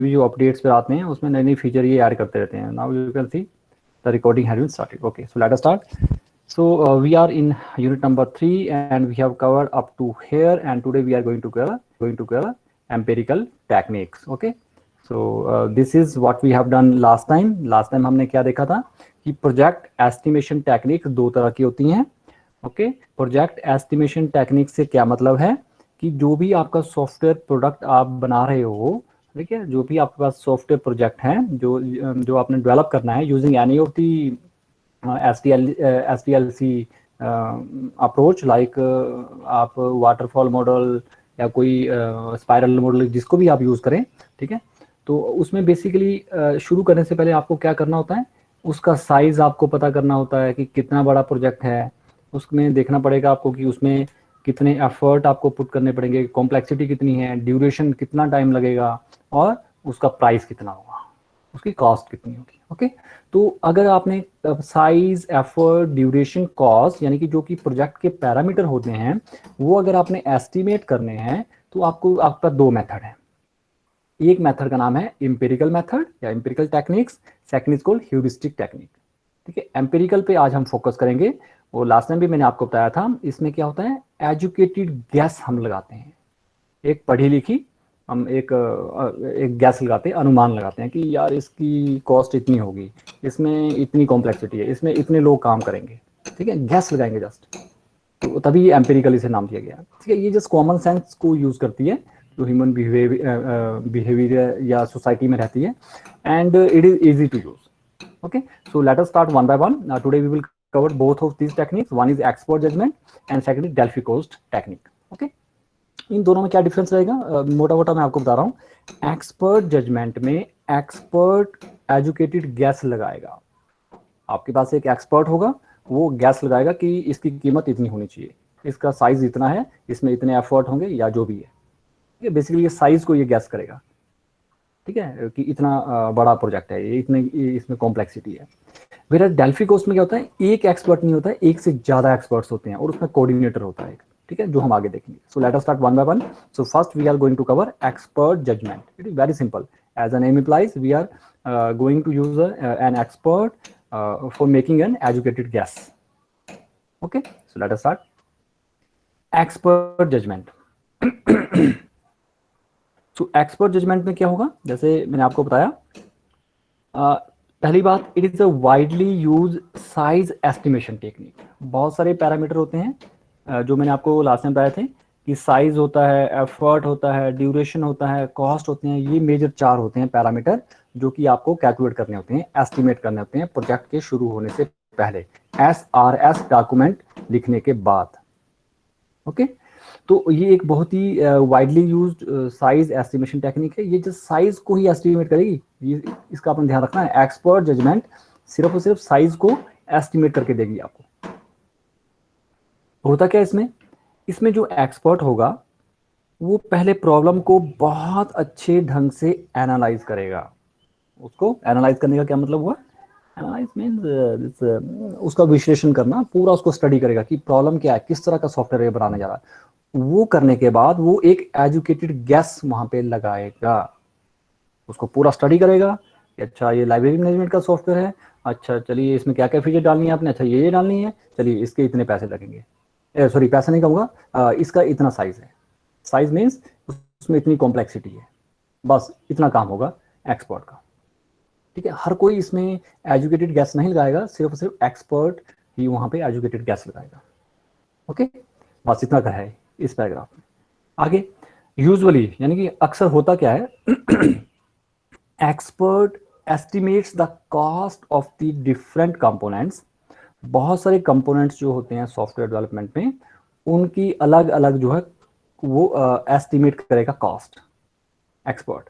भी जो अपडेट्स पे आते हैं उसमें नई नई फीचर ये ऐड करते रहते हैं. Now you can see the recording has been started. Okay, so let us start. So we are in unit number 3 and we have covered up to here, and today we are going to cover empirical techniques. Okay, so this is what we have done last time. Last time हमने क्या देखा था कि project estimation technique दो तरह की होती हैं. ओके, प्रोजेक्ट एस्टिमेशन टेक्निक से क्या मतलब है कि जो भी आपका सॉफ्टवेयर प्रोडक्ट आप बना रहे हो, ठीक है, जो भी आपके पास सॉफ्टवेयर प्रोजेक्ट है जो आपने डेवलप करना है using any of the SDLC approach, like आप वाटरफॉल मॉडल या कोई स्पाइरल मॉडल, जिसको भी आप यूज़ करें, ठीक है. तो उसमें बेसिकली शुरू करने से पहले आपको क्या करना होता है, उसका साइज़ आपको पता करना होता है कि कितना बड़ा प्रोजेक्ट है. उसमें देखना पड़ेगा आपको कि उसमें कितने एफर्ट आपको पुट करने पड़ेंगे, कॉम्प्लेक्सिटी कितनी है, ड्यूरेशन कितना टाइम लगेगा, और उसका प्राइस कितना होगा, उसकी कॉस्ट कितनी होगी. ओके, तो अगर आपने साइज, एफर्ट, ड्यूरेशन, कॉस्ट, यानी कि जो कि प्रोजेक्ट के पैरामीटर होते हैं, वो अगर आपने एस्टिमेट करने हैं तो आपका दो मेथड है. एक मेथड का नाम है एम्पिरिकल मेथड या empirical techniques, second is called heuristic technique. ठीक है, एम्पिरिकल पे आज हम फोकस करेंगे. और लास्ट टाइम भी मैंने आपको बताया था, इसमें क्या होता है, एजुकेटेड गैस हम लगाते हैं. एक पढ़ी लिखी हम एक गैस लगाते हैं, अनुमान लगाते हैं कि यार इसकी कॉस्ट इतनी होगी, इसमें इतनी कॉम्प्लेक्सिटी है, इसमें इतने लोग काम करेंगे. ठीक है, गैस लगाएंगे जस्ट, तो तभी एम्पिरिकल इसे नाम दिया गया. ठीक है, ये जस्ट कॉमन सेंस को यूज करती है जो ह्यूमन बिहेवियर या सोसाइटी में रहती है, and it is easy to use. Okay, so let us start one by one. Today we will cover both of these techniques. One is expert judgment and second is Delphi Coast technique. Okay, इन दोनों में क्या difference रहेगा, मोटा मोटा मैं आपको बता रहा हूँ. एक्सपर्ट जजमेंट में एक्सपर्ट एजुकेटेड गैस लगाएगा. आपके पास एक एक्सपर्ट होगा, वो गैस लगाएगा कि इसकी कीमत इतनी होनी चाहिए, इसका साइज इतना है, इसमें इतने एफर्ट होंगे या जो भी है. ठीक है, बेसिकली ये साइज को ये गैस करेगा. ठीक है, कि इतना बड़ा प्रोजेक्ट है, ये इतने इसमें कॉम्प्लेक्सिटी है. फिर डेल्फी कोस्ट में क्या होता है, एक एक्सपर्ट नहीं होता है, एक से ज्यादा एक्सपर्ट्स होते हैं और उसमें कोऑर्डिनेटर होता है. ठीक है, जो हम आगे देखेंगे. So let us start one by one. So first we are going to cover expert judgement. It is very simple. As a name implies, we are going to use an expert for making an educated guess. Okay, so let us start. Expert judgment. So expert judgment में क्या होगा, जैसे मैंने आपको बताया, पहली बात, it is a widely use size estimation technique. बहुत सारे पैरामीटर होते हैं जो मैंने आपको लास्ट में बताए थे कि साइज होता है, एफर्ट होता है, ड्यूरेशन होता है, कॉस्ट होते हैं. ये मेजर 4 होते हैं पैरामीटर जो कि आपको कैलकुलेट करने होते हैं, एस्टिमेट करने होते हैं प्रोजेक्ट के शुरू होने से पहले, SRS डॉक्यूमेंट लिखने के बाद. ओके, तो ये एक बहुत ही widely used size estimation technique है. ये जो साइज को ही एस्टिमेट करेगी, ये इसका अपन ध्यान रखना है. एक्सपर्ट जजमेंट सिर्फ और सिर्फ साइज को एस्टिमेट करके देगी आपको. होता क्या इसमें जो एक्सपर्ट होगा वो पहले प्रॉब्लम को बहुत अच्छे ढंग से एनालाइज करेगा. उसको एनालाइज करने का क्या मतलब हुआ, एनालाइज मीन्स उसका विश्लेषण करना, पूरा उसको स्टडी करेगा कि प्रॉब्लम क्या है, किस तरह का सॉफ्टवेयर बनाने जा रहा है. वो करने के बाद वो एक एजुकेटेड गैस वहां पे लगाएगा. उसको पूरा स्टडी करेगा कि अच्छा ये लाइब्रेरी मैनेजमेंट का सॉफ्टवेयर है, अच्छा चलिए इसमें क्या क्या फीचर डालनी है आपने, अच्छा ये डालनी है, चलिए इसके इतने पैसे लगेंगे, सॉरी पैसा नहीं कहूँगा, इसका इतना साइज है. साइज मीन्स उसमें इतनी कॉम्प्लेक्सिटी है, बस इतना काम होगा एक्सपर्ट का. ठीक है, हर कोई इसमें एजुकेटेड गैस नहीं लगाएगा, सिर्फ सिर्फ एक्सपर्ट ही वहां पे एजुकेटेड गैस लगाएगा. ओके, बस इतना का है इस पैराग्राफ में. आगे, यूजुअली यानी कि अक्सर होता क्या है, expert estimates the cost of the different components. बहुत सारे कंपोनेंट्स जो होते हैं सॉफ्टवेयर डेवलपमेंट में, उनकी अलग अलग जो है वो एस्टिमेट करेगा कॉस्ट, एक्सपर्ट.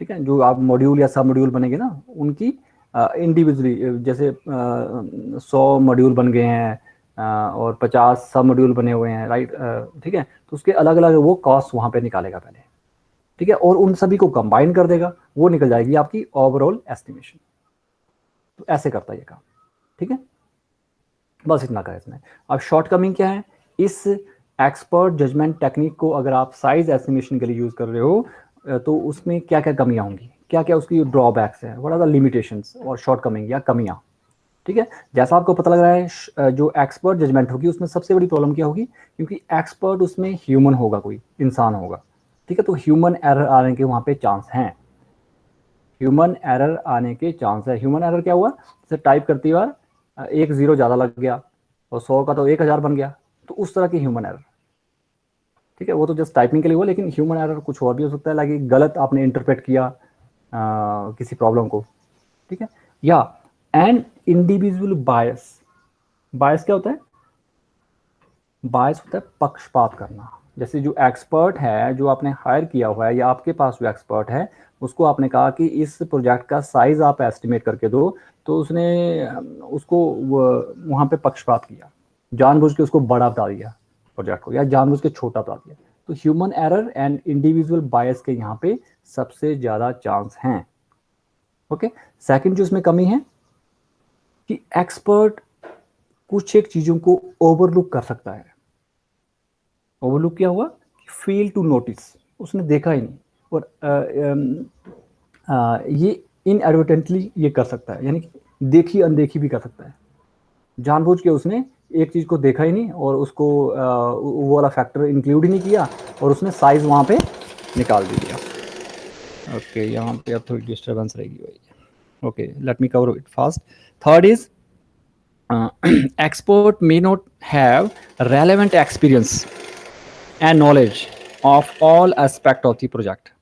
ठीक है, जो आप मॉड्यूल या सब मॉड्यूल बनेंगे ना, उनकी इंडिविजुअली, जैसे 100 मॉड्यूल बन गए हैं और 50 सब मॉड्यूल बने हुए हैं, राइट. ठीक है, तो उसके अलग अलग वो कॉस्ट वहां पे निकालेगा पहले. ठीक है, और उन सभी को कंबाइन कर देगा, वो निकल जाएगी आपकी ओवरऑल एस्टिमेशन. तो ऐसे करता है ये काम. ठीक है, बस इतना का इसमें. अब शॉर्टकमिंग क्या है, इस एक्सपर्ट जजमेंट टेक्निक को अगर आप साइज एस्टिमेशन के लिए यूज कर रहे हो तो उसमें क्या क्या कमियां होंगी, क्या क्या उसकी ड्रॉबैक्स है, व्हाट आर द लिमिटेशंस और शॉर्टकमिंग या कमियां। ठीक है, जैसा आपको पता लग रहा है जो एक्सपर्ट जजमेंट होगी उसमें सबसे बड़ी प्रॉब्लम क्या होगी, क्योंकि एक्सपर्ट उसमें ह्यूमन होगा, कोई इंसान होगा। ठीक है, तो ह्यूमन एरर आने के वहां पे चांस हैं, ह्यूमन एरर आने के चांस है। ह्यूमन एरर क्या हुआ, जैसे टाइप करती बार एक जीरो ज़्यादा लग गया और 100 का तो 1000 बन गया, तो उस तरह की ह्यूमन एरर। ठीक है, वो तो जस्ट टाइपिंग के लिए हुआ, लेकिन ह्यूमन एरर कुछ और भी हो सकता है, लाइक गलत आपने इंटरप्रेट किया किसी प्रॉब्लम को। ठीक है, या एंड इंडिविजुअल बायस। बायस क्या होता है, बायस होता है पक्षपात करना। जैसे जो एक्सपर्ट है, जो आपने हायर किया हुआ है या आपके पास जो एक्सपर्ट है, उसको आपने कहा कि इस प्रोजेक्ट का साइज आप एस्टिमेट करके दो, तो उसने उसको वहाँ पे पक्षपात किया, जानबूझ के उसको बड़ा बता दिया प्रोजेक्ट को, या जानबूझ के छोटा बता दिया। तो ह्यूमन एरर एंड इंडिविजुअल बायस के यहाँ पे सबसे ज़्यादा चांस हैं। ओके, सेकंड जो इसमें कमी है कि एक्सपर्ट कुछ एक चीज़ों को ओवरलुक कर सकता है। ओवरलुक क्या हुआ, फेल टू नोटिस, उसने देखा ही नहीं, और ये इनएडवर्टेंटली ये कर सकता है, यानी कि देखी अनदेखी भी कर सकता है। जानबूझ के उसने एक चीज़ को देखा ही नहीं और उसको वो वाला फैक्टर इंक्लूड ही नहीं किया, और उसने साइज वहाँ पे निकाल भी दिया। ओके, यहाँ पे अब थोड़ी डिस्टर्बेंस रहेगी भाई। Okay, let me cover it fast. Third is expert may not have relevant experience and knowledge of all aspect of the project।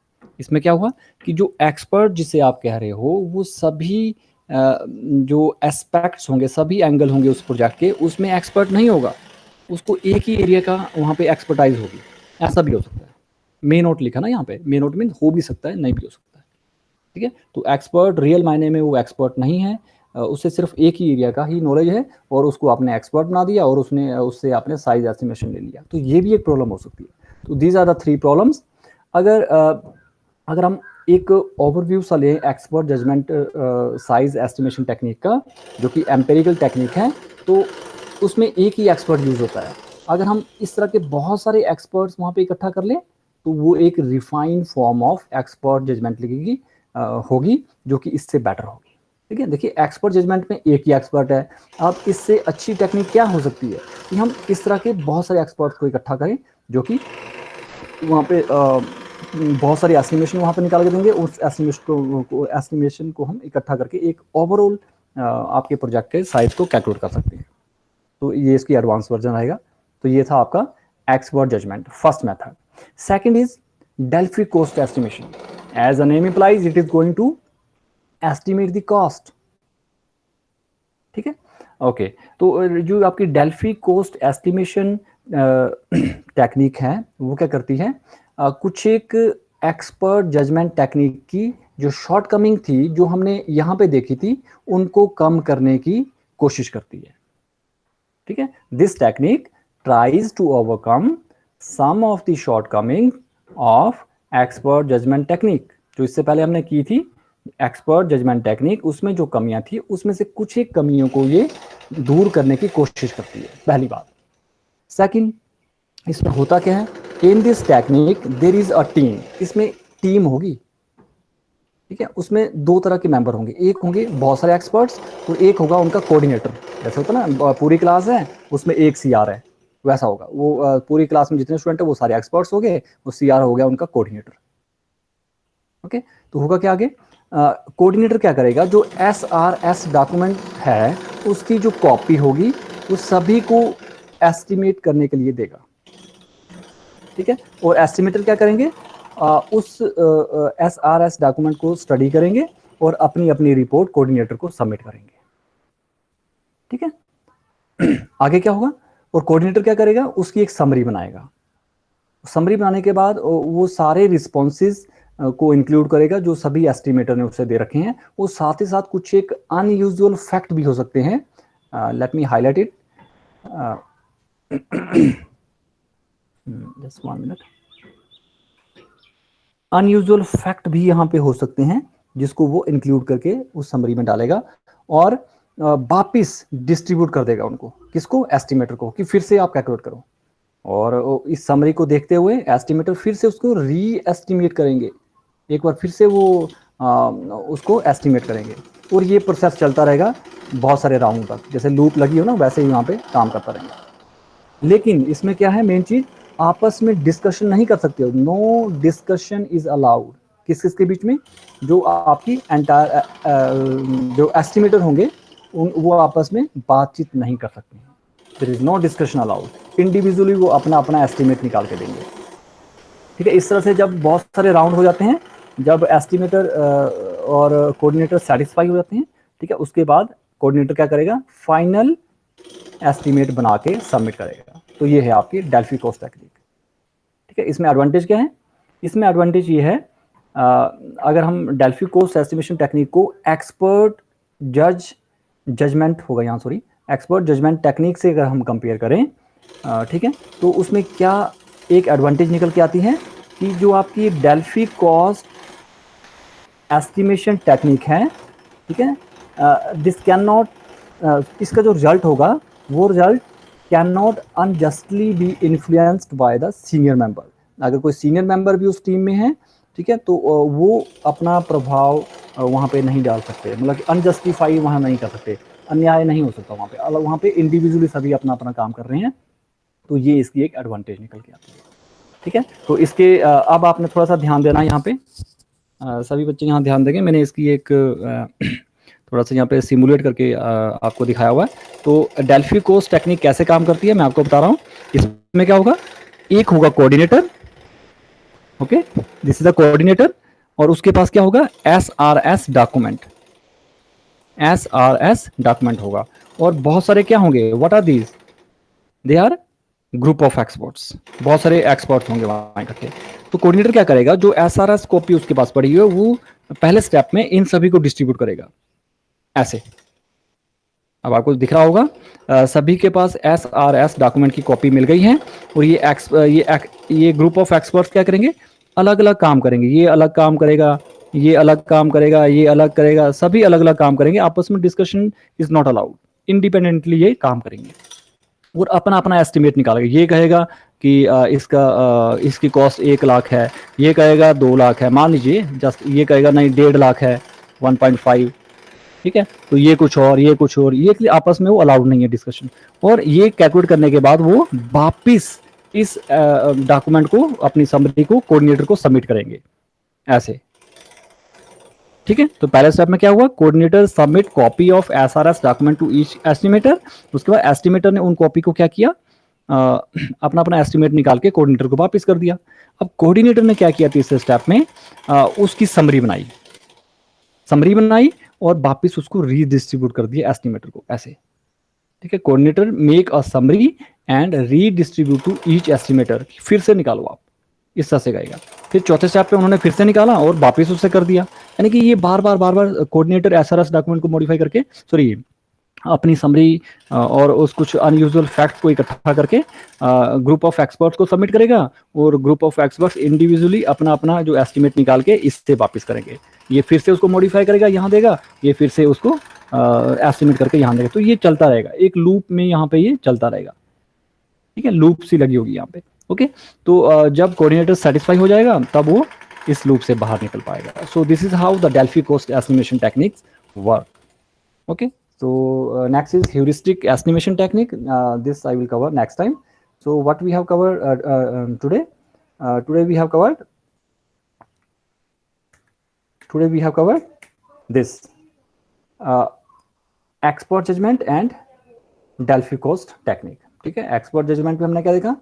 इसमें क्या हुआ कि जो एक्सपर्ट जिसे आप कह रहे हो वो सभी जो एस्पेक्ट्स होंगे, सभी एंगल होंगे उस प्रोजेक्ट के, उसमें एक्सपर्ट नहीं होगा, उसको एक ही एरिया का वहाँ पे एक्सपर्टाइज होगी। ऐसा भी हो सकता है, मे नोट लिखा ना यहाँ पे, मे नोट मीन हो भी सकता है, नहीं भी हो सकता है। ठीक है, तो एक्सपर्ट रियल मायने में वो एक्सपर्ट नहीं है, उसे सिर्फ एक ही एरिया का ही नॉलेज है और उसको आपने एक्सपर्ट बना दिया और उसने उससे आपने साइज एस्टिमेशन ले लिया, तो ये भी एक प्रॉब्लम हो सकती है। तो दीज आर द 3 प्रॉब्लम्स। अगर अगर हम एक ओवरव्यू सा लें expert judgement size estimation technique का, जो कि एम्पेरिकल टेक्निक है, तो उसमें एक ही एक्सपर्ट यूज होता है। अगर हम इस तरह के बहुत सारे एक्सपर्ट्स वहाँ पे इकट्ठा कर लें, तो वो एक refined form of expert judgement लिखेगी होगी, जो कि इससे बेटर होगी। ठीक है, देखिए एक्सपर्ट जजमेंट में एक ही एक्सपर्ट है। अब इससे अच्छी टेक्निक क्या हो सकती है कि हम इस तरह के बहुत सारे एक्सपर्ट्स को इकट्ठा करें, जो कि वहाँ पे बहुत सारी एस्टिमेशन वहाँ पे निकाल के देंगे, उस एस्टिमेशन को हम इकट्ठा करके एक ओवरऑल आपके प्रोजेक्ट के साइज को कैलकुलेट कर सकते हैं। तो ये इसकी एडवांस वर्जन आएगा। तो ये था आपका expert judgement, first method. Second is Delphi cost estimation. As a name implies, it is going to estimate the cost. ठीक है, ओके। तो जो आपकी डेल्फी कॉस्ट एस्टिमेशन टेक्निक है, वो क्या करती है, कुछ एक एक्सपर्ट जजमेंट टेक्निक की जो शॉर्टकमिंग थी, जो हमने यहाँ पे देखी थी, उनको कम करने की कोशिश करती है। ठीक है, this technique tries to overcome some of the shortcoming of expert judgement technique. जो इससे पहले हमने की थी एक्सपर्ट जजमेंट टेक्निक, उसमें जो कमियां थी उसमें से कुछ एक कमियों को ये दूर करने की कोशिश करती है, पहली बात। सेकंड, इसमें होता क्या है, in this technique there is a team. इसमें टीम होगी। ठीक है, उसमें 2 तरह के मेंबर होंगे, एक होंगे बहुत सारे एक्सपर्ट्स और एक होगा उनका कोऑर्डिनेटर। जैसे होता है ना, पूरी क्लास है उसमें एक सीआर है, वैसा होगा वो। पूरी क्लास में जितने स्टूडेंट है वो सारे एक्सपर्ट्स हो गए, वो सीआर हो गया उनका कोऑर्डिनेटर। ओके, तो होगा क्या आगे, कोऑर्डिनेटर क्या करेगा, जो एसआरएस डॉक्यूमेंट है उसकी जो कॉपी होगी वो सभी को एस्टिमेट करने के लिए देगा। ठीक है, और एस्टिमेटर क्या करेंगे, उस एसआरएस डॉक्यूमेंट को स्टडी करेंगे और अपनी अपनी रिपोर्ट कोऑर्डिनेटर को सबमिट करेंगे। ठीक है, आगे क्या होगा, और कोऑर्डिनेटर क्या करेगा, उसकी एक समरी बनाएगा। समरी बनाने के बाद वो सारे रिस्पॉन्सेज को इंक्लूड करेगा जो सभी एस्टिमेटर ने उसे दे रखे हैं। वो साथ ही साथ कुछ एक अनयूजुअल फैक्ट भी हो सकते हैं, let me highlight it, just 1 minute. Unusual fact भी यहाँ पे हो सकते हैं, जिसको वो इंक्लूड करके उस समरी में डालेगा और वापिस डिस्ट्रीब्यूट कर देगा उनको, किसको, एस्टिमेटर को, कि फिर से आप कैलकुलेट करो। और इस समरी को देखते हुए एस्टिमेटर फिर से उसको री एस्टिमेट करेंगे, एक बार फिर से वो उसको एस्टिमेट करेंगे। और ये प्रोसेस चलता रहेगा बहुत सारे राउंड तक, जैसे लूप लगी हो ना वैसे ही यहाँ पे काम करता रहेगा। लेकिन इसमें क्या है मेन चीज, आपस में डिस्कशन नहीं कर सकते हो, नो डिस्कशन इज अलाउड। किस किस के बीच में, जो आपकी एंटायर जो एस्टिमेटर होंगे वो आपस में बातचीत नहीं कर सकते हैं। There is no discussion allowed, individually वो अपना अपना एस्टिमेट निकाल के देंगे। ठीक है, इस तरह से जब बहुत सारे राउंड हो जाते हैं, जब एस्टिमेटर और कोऑर्डिनेटर सेटिस्फाई हो जाते हैं, ठीक है, उसके बाद कोऑर्डिनेटर क्या करेगा, फाइनल एस्टिमेट बना के सबमिट करेगा। तो ये है आपकी डेल्फी कोस्ट टेक्निक। ठीक है, इसमें एडवांटेज क्या है, इसमें एडवांटेज ये है, अगर हम डेल्फी कोस्ट एस्टिमेशन टेक्निक को एक्सपर्ट जजमेंट होगा यहाँ, सॉरी, एक्सपर्ट जजमेंट टेक्निक से अगर हम कंपेयर करें, ठीक है, तो उसमें क्या एक एडवांटेज निकल के आती है कि जो आपकी डेल्फी कोस्ट एस्टिमेशन टेक्निक है, ठीक है, दिस कैन नॉट, इसका जो रिजल्ट होगा वो result can not unjustly B influenced by the senior member. अगर कोई सीनियर मेंबर भी उस टीम में है, ठीक है, तो वो अपना प्रभाव वहाँ पे नहीं डाल सकते, मतलब कि अनजस्टिफाई वहाँ नहीं कर सकते, अन्याय नहीं हो सकता वहाँ पे, अलग वहाँ पे इंडिविजुअली सभी अपना अपना काम कर रहे हैं। तो ये इसकी एक एडवांटेज निकल के आती है। ठीक है, तो इसके अब आपने थोड़ा सा ध्यान देना यहाँ पे, सभी बच्चे यहाँ ध्यान देंगे, मैंने इसकी एक थोड़ा सा यहाँ पे सिमुलेट करके आपको दिखाया हुआ है। तो डेल्फी कोस्ट टेक्निक कैसे काम करती है मैं आपको बता रहा हूँ। इसमें क्या होगा, एक होगा coordinator, okay, this is the coordinator, और उसके पास क्या होगा, SRS डॉक्यूमेंट, SRS डॉक्यूमेंट होगा, और बहुत सारे क्या होंगे, what are these, they are group of experts, बहुत सारे एक्सपर्ट्स होंगे वहां इकट्ठे। तो कोऑर्डिनेटर क्या करेगा, जो SRS कॉपी उसके पास पड़ी हुई है वो पहले स्टेप में इन सभी को डिस्ट्रीब्यूट करेगा ऐसे। अब आपको दिख रहा होगा सभी के पास SRS डॉक्यूमेंट की कॉपी मिल गई है, और ये ग्रुप ऑफ एक्सपर्ट्स क्या करेंगे, अलग अलग काम करेंगे, ये अलग काम करेगा, ये अलग काम करेगा, ये अलग करेगा, सभी अलग अलग काम करेंगे, आपस में discussion is not allowed, independently ये काम करेंगे और अपना अपना एस्टिमेट निकालेगा। ये कहेगा कि इसकी कॉस्ट 1 लाख है, ये कहेगा 2 लाख है, मान लीजिए जस्ट, ये कहेगा नहीं 1.5 लाख है, 1.5, ठीक है, तो ये कुछ और, ये कुछ और, ये आपस में वो अलाउड नहीं है डिस्कशन। और ये कैलकुलेट करने के बाद वो वापिस इस डॉक्यूमेंट को, अपनी समरी को कोऑर्डिनेटर को सबमिट करेंगे ऐसे। ठीक है, तो पहले स्टेप में क्या हुआ, coordinator submit copy of SRS document to each estimator, उसके बाद एस्टिमेटर ने उन कॉपी को क्या किया, अपना अपना एस्टिमेट निकाल के कोऑर्डिनेटर को वापस कर दिया। अब कोऑर्डिनेटर ने क्या किया तीसरे स्टेप में, उसकी समरी बनाई और वापस उसको रीडिस्ट्रीब्यूट कर दिया एस्टिमेटर को ऐसे। ठीक है, coordinator make a summary and redistribute to each estimator, फिर से निकालो आप, इस तरह से गएगा। फिर चौथे स्टेप पे उन्होंने फिर से निकाला और वापस उससे कर दिया, यानी कि ये बार बार कोऑर्डिनेटर SRS डॉक्यूमेंट को मॉडिफाई करके, सॉरी, अपनी समरी और उस कुछ अनयूजुअल फैक्ट को इकट्ठा करके ग्रुप ऑफ एक्सपर्ट्स को सबमिट करेगा, और ग्रुप ऑफ एक्सपर्ट्स इंडिविजुअली अपना अपना जो एस्टिमेट निकाल के इससे वापस करेंगे। ये फिर से उसको मॉडिफाई करेगा, यहाँ देगा, ये फिर से उसको एस्टिमेट करके यहाँ देगा। तो ये चलता रहेगा एक लूप में, यहाँ पे ये चलता रहेगा। ठीक है, लूप सी लगी होगी यहाँ पे। ओके, तो जब कोऑर्डिनेटर सेटिस्फाई हो जाएगा तब वो इस लूप से बाहर निकल पाएगा। So this is how the Delphi cost estimation techniques work. Okay, so next is heuristic estimation technique. This I will cover next time. So what we have covered today, today we have covered this expert judgment and Delphi cost technique. ठीक है, expert judgment में हमने क्या देखा,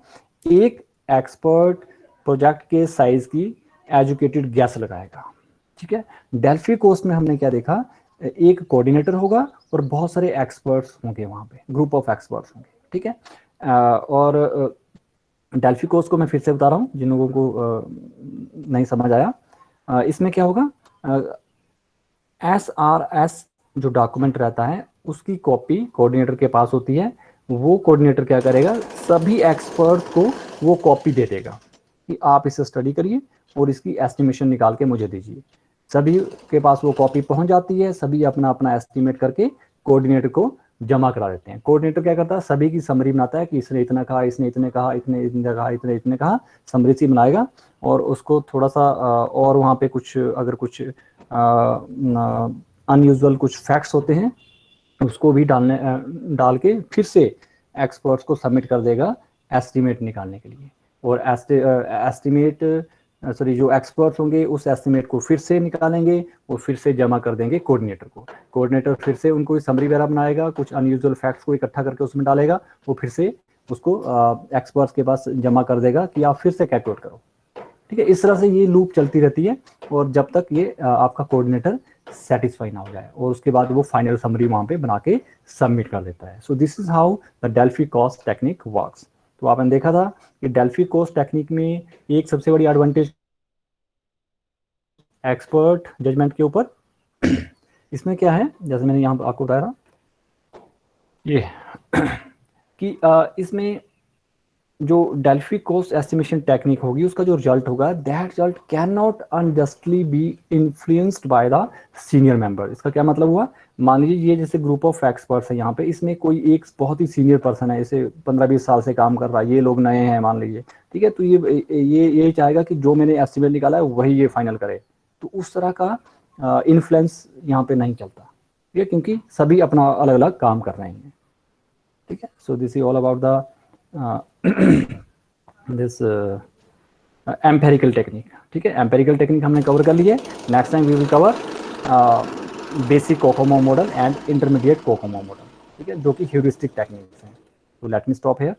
एक expert project के size की educated guess लगाएगा। ठीक है, डेल्फी कोस्ट में हमने क्या देखा, एक कोऑर्डिनेटर होगा और बहुत सारे एक्सपर्ट्स होंगे वहां पे, ग्रुप ऑफ एक्सपर्ट्स होंगे। ठीक है, और डेल्फी कोस्ट को मैं फिर से बता रहा हूँ जिन लोगों को नहीं समझ आया। इसमें क्या होगा, SRS जो डॉक्यूमेंट रहता है उसकी कॉपी कोऑर्डिनेटर के पास होती है। वो कोऑर्डिनेटर क्या करेगा, सभी एक्सपर्ट को वो कॉपी दे देगा कि आप इसे स्टडी करिए और इसकी एस्टिमेशन निकाल के मुझे दीजिए। सभी के पास वो कॉपी पहुंच जाती है, सभी अपना अपना एस्टिमेट करके कोऑर्डिनेटर को जमा करा देते हैं। कोऑर्डिनेटर क्या करता है, सभी की समरी बनाता है कि इसने इतना कहा, इसने इतने कहा, इतने कहा, इतने कहा, समरी सी बनाएगा और उसको थोड़ा सा और वहाँ पे कुछ अगर कुछ अनयूजुअल कुछ फैक्ट्स होते हैं, उसको भी डाल के फिर से एक्सपर्ट्स को सबमिट कर देगा एस्टिमेट निकालने के लिए। और एस्टिमेट सॉरी जो एक्सपर्ट्स होंगे उस एस्टिमेट को फिर से निकालेंगे और फिर से जमा कर देंगे कोऑर्डिनेटर को। कोऑर्डिनेटर फिर से उनको समरी वगैरह बनाएगा, कुछ अनयूजुअल फैक्ट्स को इकट्ठा करके उसमें डालेगा, वो फिर से उसको एक्सपर्ट्स के पास जमा कर देगा कि आप फिर से कैलकुलेट करो। ठीक है, इस तरह से ये लूप चलती रहती है और जब तक ये आपका कोऑर्डिनेटर सेटिस्फाई ना हो जाए, और उसके बाद वो फाइनल समरी वहां पे बना के सबमिट कर देता है। So this is how the Delphi cost technique works. तो आपने देखा था कि डेल्फी कॉस्ट टेक्निक में एक सबसे बड़ी एडवांटेज एक्सपर्ट जजमेंट के ऊपर। इसमें क्या है, जैसे मैंने यहाँ आपको बताया था ये कि इसमें जो डेल्फी कॉस्ट एस्टिमेशन टेक्निक होगी उसका जो रिजल्ट होगा, that result can not unjustly B influenced by the senior member. इसका क्या मतलब हुआ, मान लीजिए ये जैसे ग्रुप ऑफ एक्सपर्ट्स है, यहाँ पे इसमें कोई एक बहुत ही सीनियर पर्सन है, जैसे 15-20 साल से काम कर रहा है, ये लोग नए हैं मान लीजिए, ठीक है, तो ये चाहेगा कि जो मैंने एस्टिमेट निकाला है वही ये फाइनल करे। तो उस तरह का इन्फ्लुएंस यहाँ पे नहीं चलता, ठीक है, क्योंकि सभी अपना अलग अलग काम कर रहे हैं। ठीक है, so this is all about the this empirical technique. ठीक है, एम्पेरिकल टेक्निक हमने कवर कर ली है। Next time we will cover basic COCOMO model and intermediate COCOMO model, ठीक है, जो कि ह्यूरिस्टिक टेक्निक्स हैं। तो लेट मी स्टॉप हियर।